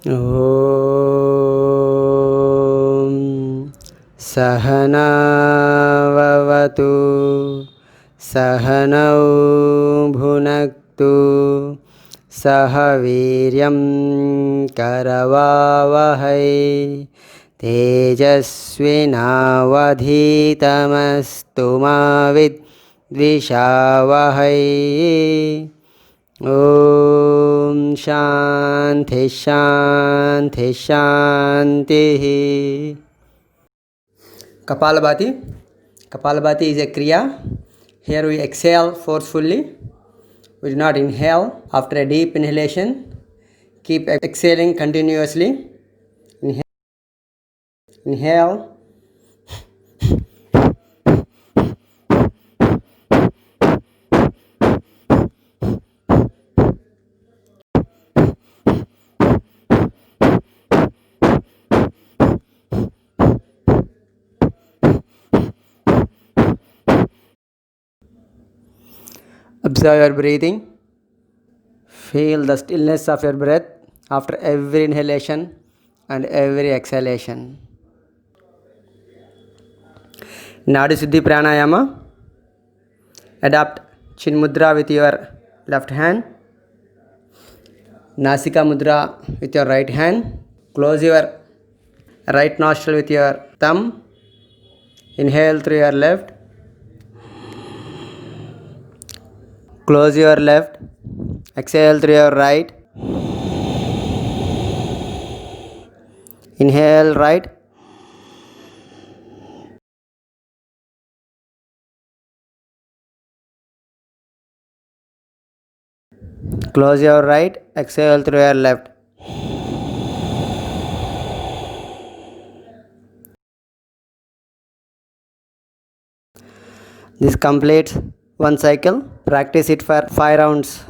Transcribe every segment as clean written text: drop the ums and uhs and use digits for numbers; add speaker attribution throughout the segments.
Speaker 1: ॐ सहनाववतु सहनौ भुनक्तु सह वीर्यं करवावहै तेजस्विनावधीतमस्तु मा विद्विषावहै। ओम शांति शांति शांति। Kapalabhati. Kapalabhati is a kriya. Here we exhale forcefully. We do not inhale. After a deep inhalation, keep exhaling continuously. Inhale. Observe your breathing. Feel the stillness of your breath after every inhalation and every exhalation. Nadi Siddhi Pranayama. Adapt Chin Mudra with your left hand. Nasika Mudra with your right hand. Close your right nostril with your thumb. Inhale through your left. Close your left. Exhale through your right. Inhale right. Close your right. Exhale through your left. This completes one cycle. Practice it for 5 rounds.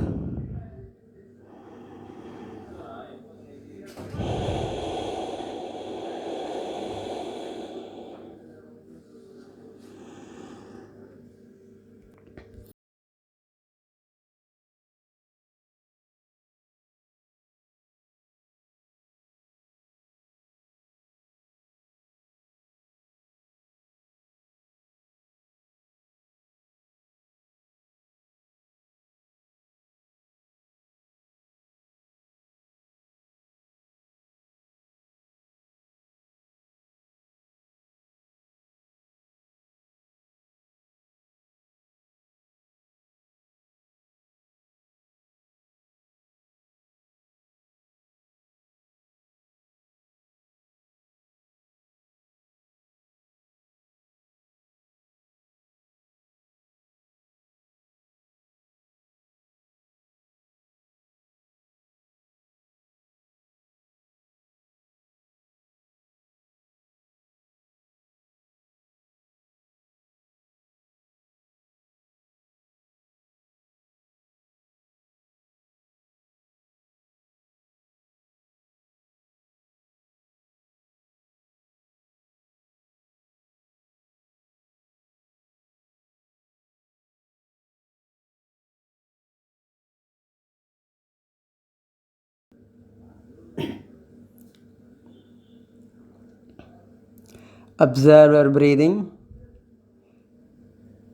Speaker 1: Observe your breathing.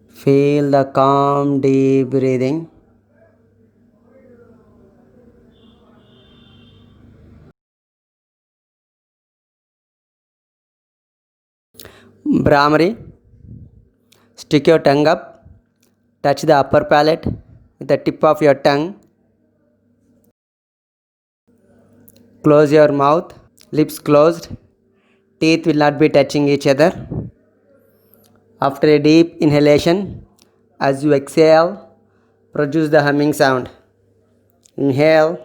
Speaker 1: Feel the calm, deep breathing. Brahmari. Stick your tongue up. Touch the upper palate with the tip of your tongue. Close your mouth. Lips closed. Teeth will not be touching each other. After a deep inhalation, as you exhale, produce the humming sound. Inhale.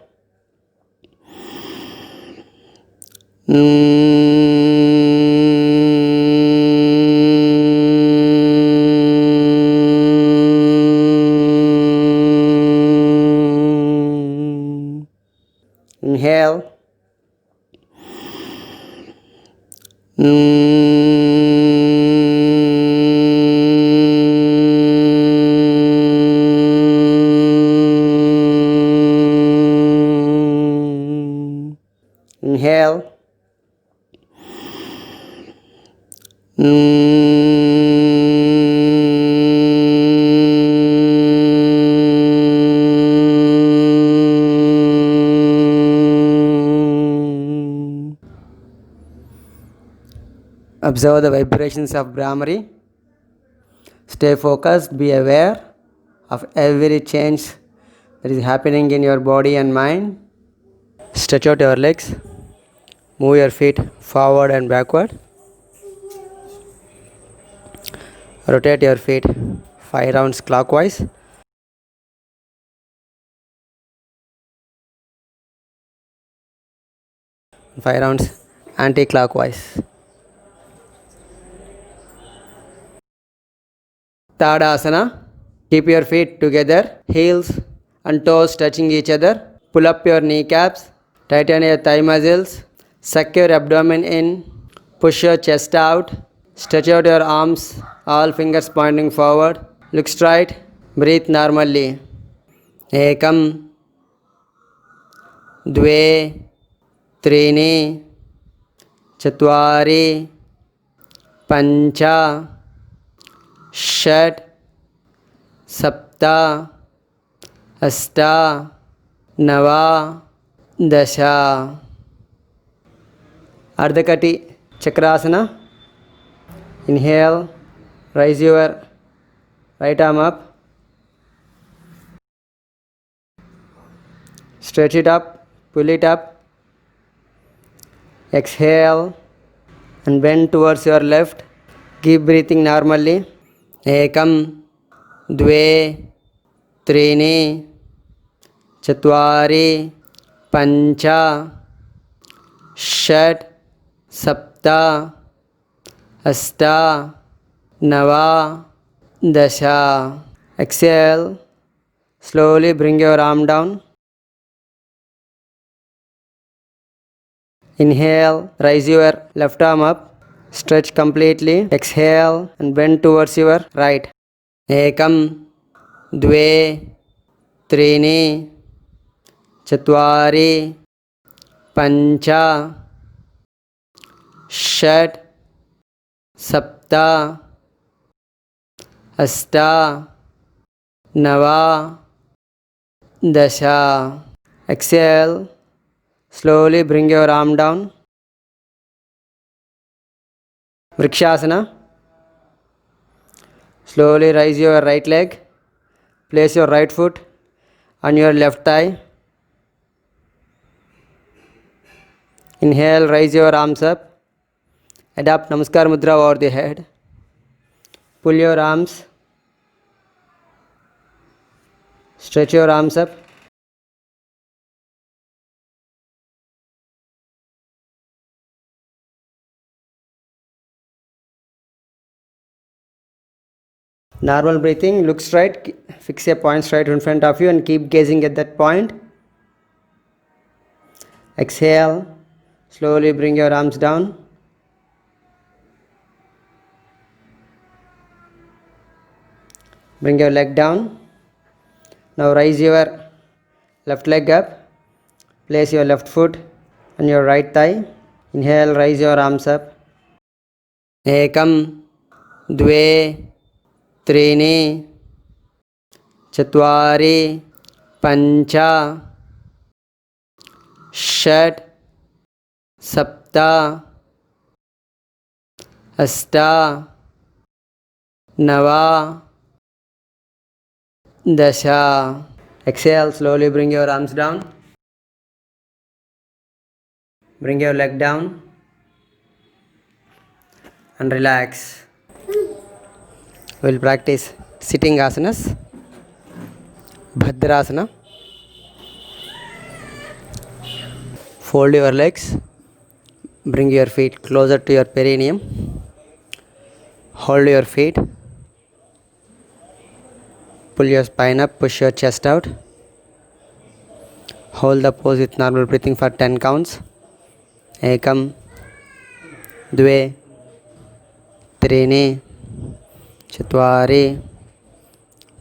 Speaker 1: Inhale. Inhale. Observe the vibrations of Brahmari. Stay focused, be aware of every change that is happening in your body and mind. Stretch out your legs. Move your feet forward and backward. Rotate your feet 5 rounds clockwise. Five rounds anti-clockwise. Tadasana. Keep your feet together, heels and toes touching each other. Pull up your kneecaps. Tighten your thigh muscles. Suck your abdomen in. Push your chest out. Stretch out your arms, all fingers pointing forward. Look straight. Breathe normally. Ekam. Dve. Trini. Chatvari. Pancha. Shat. Sapta. Asta. Nava. Dasha. Ardhakati Chakrasana. Inhale. Raise your right arm up. Stretch it up. Pull it up. Exhale and bend towards your left. Keep breathing normally. Ekam. Dve. Trini. Chatvari. Pancha. Shat. Sapta. Asta. Nava. Dasha. Exhale. Slowly bring your arm down. Inhale. Raise your left arm up. Stretch completely. Exhale and bend towards your right. Ekam. Dve. Trini. Chatvari. Pancha. Shat. Sapta. Asta. Nava. Dasha. Exhale. Slowly bring your arm down. Vrikshasana. Slowly raise your right leg. Place your right foot on your left thigh. Inhale, raise your arms up. Adopt Namaskar Mudra over the head. Pull your arms. Stretch your arms up. Normal breathing, look straight, fix a point straight in front of you and keep gazing at that point. Exhale, slowly bring your arms down. Bring your leg down. Now raise your left leg up. Place your left foot on your right thigh. Inhale, raise your arms up. Ekam, Dve, Trini, Chatvari, Pancha, Shat, Sapta, Asta, Nava, Dasha. Exhale, slowly bring your arms down. Bring your leg down and relax. We'll practice sitting asanas, Bhadrasana. Fold your legs. Bring your feet closer to your perineum. Hold your feet. Pull your spine up, push your chest out. Hold the pose with normal breathing for 10 counts. Ekam, Dve, Trini, Chatvari,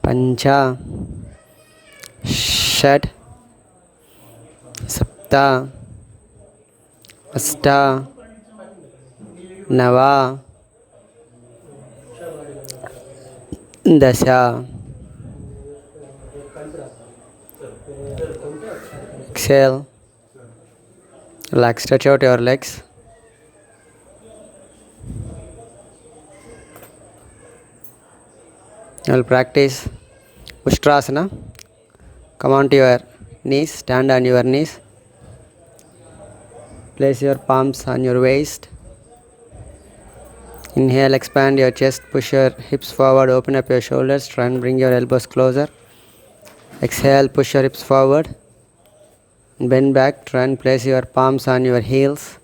Speaker 1: Pancha, Shat, Sapta, अष्ट नव दश exhale, relax, stretch out your legs. You'll practice Ustrasana. Come on to your knees, stand on your knees. Place your palms on your waist. Inhale, expand your chest, push your hips forward, open up your shoulders, try and bring your elbows closer. Exhale, push your hips forward. Bend back, try and place your palms on your heels.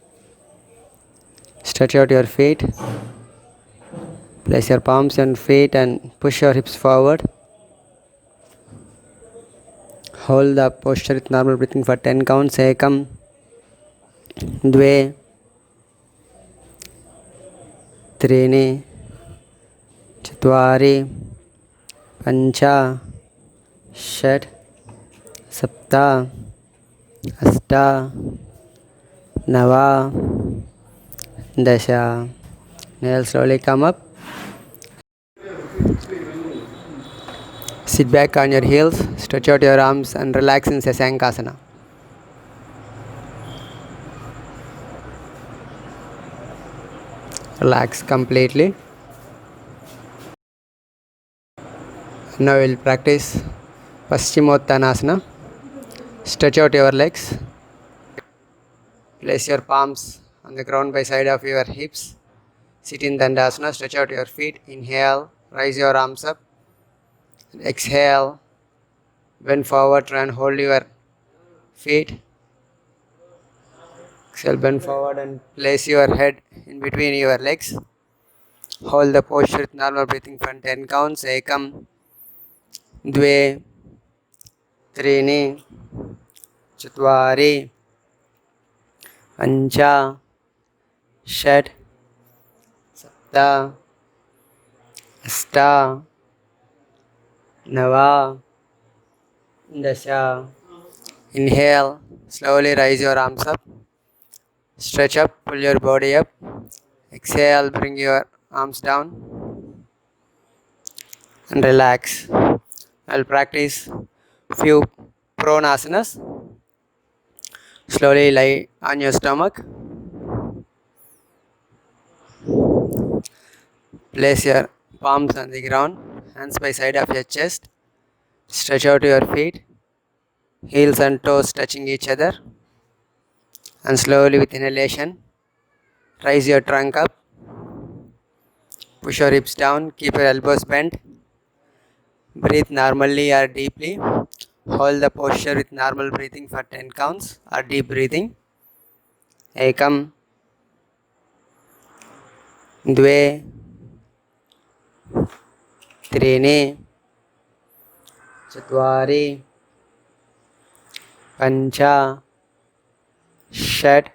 Speaker 1: Stretch out your feet. Place your palms on feet and push your hips forward. Hold the posture with normal breathing for 10 counts. Ekam, Dve, Trini, Chatvari, Pancha, Shat, Sapta, Asta, Nava, Dasha. Nails slowly come up. Sit back on your heels, stretch out your arms and relax in Sasankasana. Relax completely. Now we'll practice Paschimottanasana. Stretch out your legs. Place your palms on the ground by side of your hips. Sit in Dandasana. Stretch out your feet. Inhale. Raise your arms up. Exhale. Bend forward. Try and hold your feet. Exhale. Bend forward and place your head in between your legs. Hold the posture with normal breathing for 10 counts. Ekam, Dve, Trini, Chatvari, Pancha, Shat, Sapta, Asta, Nava, Dasha. Inhale, slowly raise your arms up. Stretch up, pull your body up. Exhale, bring your arms down and relax. I'll practice few pronasanas. Slowly lie on your stomach. Place your palms on the ground, hands by side of your chest. Stretch out your feet, heels and toes touching each other. And slowly with inhalation, raise your trunk up. Push your hips down, keep your elbows bent. Breathe normally or deeply. Hold the posture with normal breathing for 10 counts or deep breathing. Ekam, Dve, Trini, Chatvari, Pancha, Shat,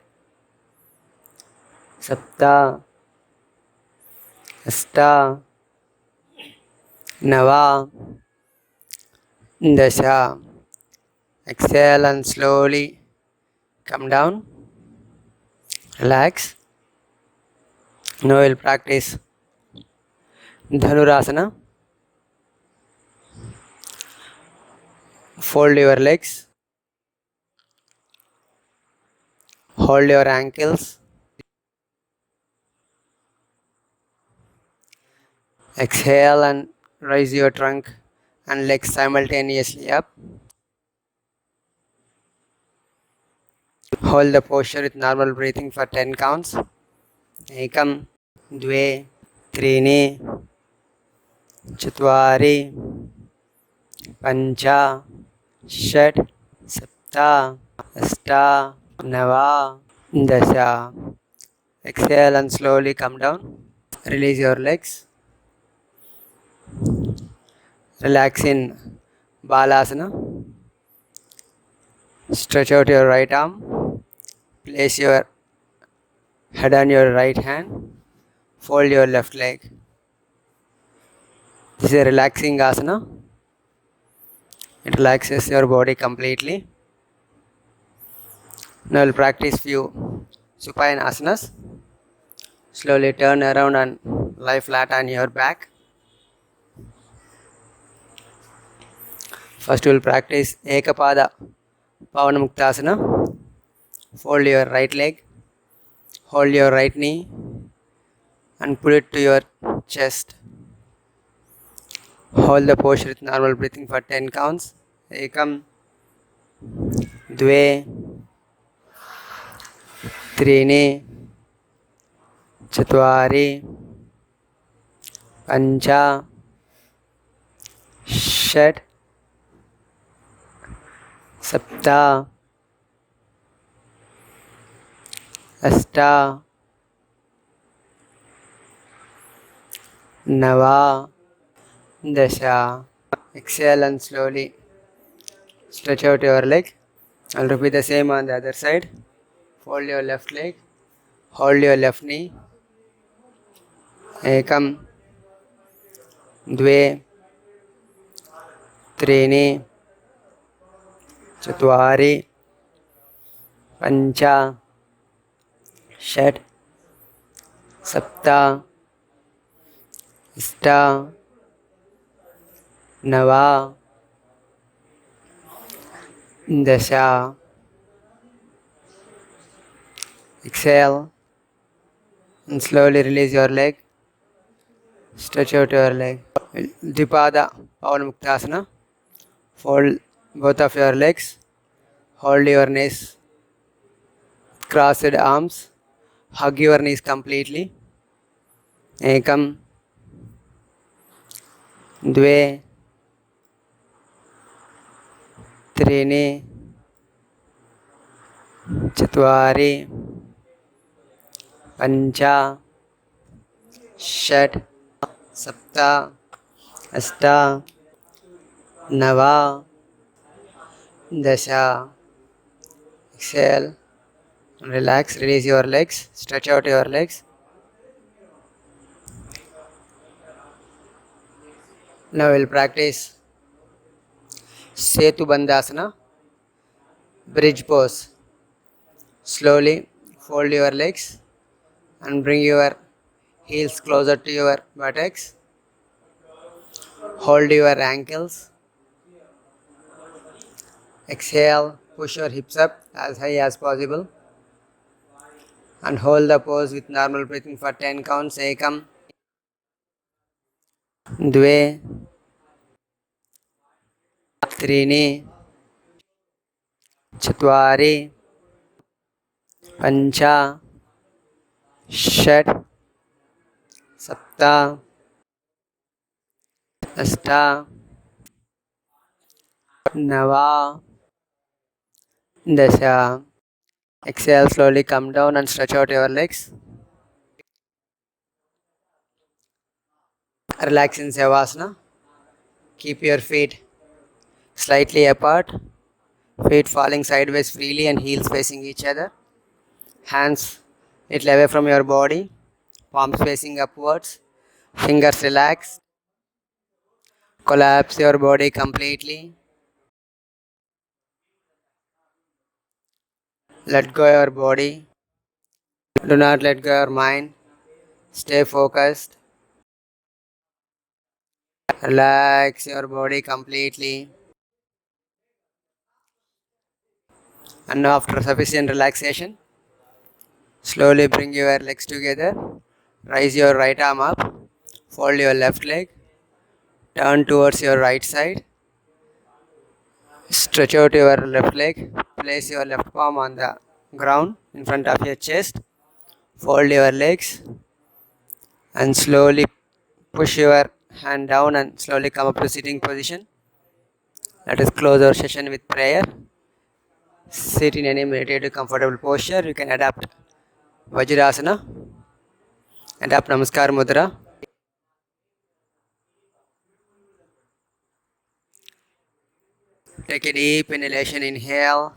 Speaker 1: Sapta, Asta, Nava, Dasha. Exhale and slowly come down. Relax. Now we'll practice Dhanurasana. Fold your legs. Hold your ankles. Exhale and raise your trunk and legs simultaneously up. Hold the posture with normal breathing for 10 counts. Ekam, Dve, Trini, Chatvari, Pancha, Shat, Sapta, Asta, Nava, Dasha. Exhale and slowly come down. Release your legs. Relax in Balasana. Stretch out your right arm. Place your head on your right hand. Fold your left leg. This is a relaxing asana. It relaxes your body completely. Now we'll practice few supine asanas. Slowly turn around and lie flat on your back. First we will practice Ekapada Pavanamuktasana. Fold your right leg, hold your right knee and pull it to your chest. Hold the posture with normal breathing for 10 counts. Ekam, Dve, Trini, Chatvari, Pancha, Shat, Sapta, Asta, Nava, Dasha. Exhale and slowly stretch out your leg. I'll repeat the same on the other side. Fold your left leg, hold your left knee. Ekam, Dve, Trini, Chatvari, Pancha, Shat, Sapta, Asta, Nava, Dasha. Exhale and slowly release your leg. Stretch out your leg. Dipada Pavanamuktasana. Fold both of your legs. Hold your knees. Crossed arms. Hug your knees completely. Ekam, Dve, Trini, Chatvari, Pancha, Shat, Sapta, Asta, Nava, Dasha. Exhale. Relax. Release your legs. Stretch out your legs. Now we'll practice Setu Bandhasana, bridge pose. Slowly fold your legs and bring your heels closer to your buttocks. Hold your ankles. Exhale, push your hips up as high as possible. And hold the pose with normal breathing for 10 counts. Ekam, Dve, Trini, Chatvari, Pancha, Shat, Sapta, Asta, Nava, Dasha. Exhale, slowly come down and stretch out your legs. Relax in Savasana. Keep your feet slightly apart, feet falling sideways freely and heels facing each other. Hands little away from your body, palms facing upwards, fingers relaxed. Collapse your body completely. Let go your body. Do not let go your mind. Stay focused. Relax your body completely. And now after sufficient relaxation, slowly bring your legs together. Raise your right arm up. Fold your left leg. Turn towards your right side. Stretch out your left leg. Place your left palm on the ground in front of your chest. Fold your legs and slowly push your hand down and slowly come up to sitting position. Let us close our session with prayer. Sit in any meditative comfortable posture. You can adapt Vajrasana, adapt Namaskar Mudra. Take a deep inhalation, inhale.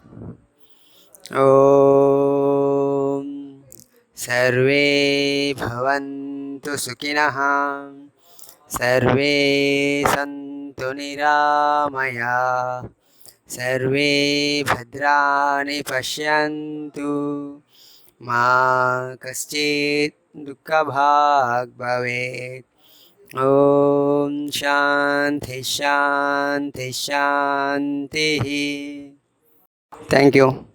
Speaker 1: Om Sarve Bhavantu Sukhinah. सर्वे सन्तु निरामया सर्वे भद्राणि पश्यन्तु मा कश्चित् दुःखभाग् भवेत्। ॐ शान्ति शान्ति शान्तिः। Thank you.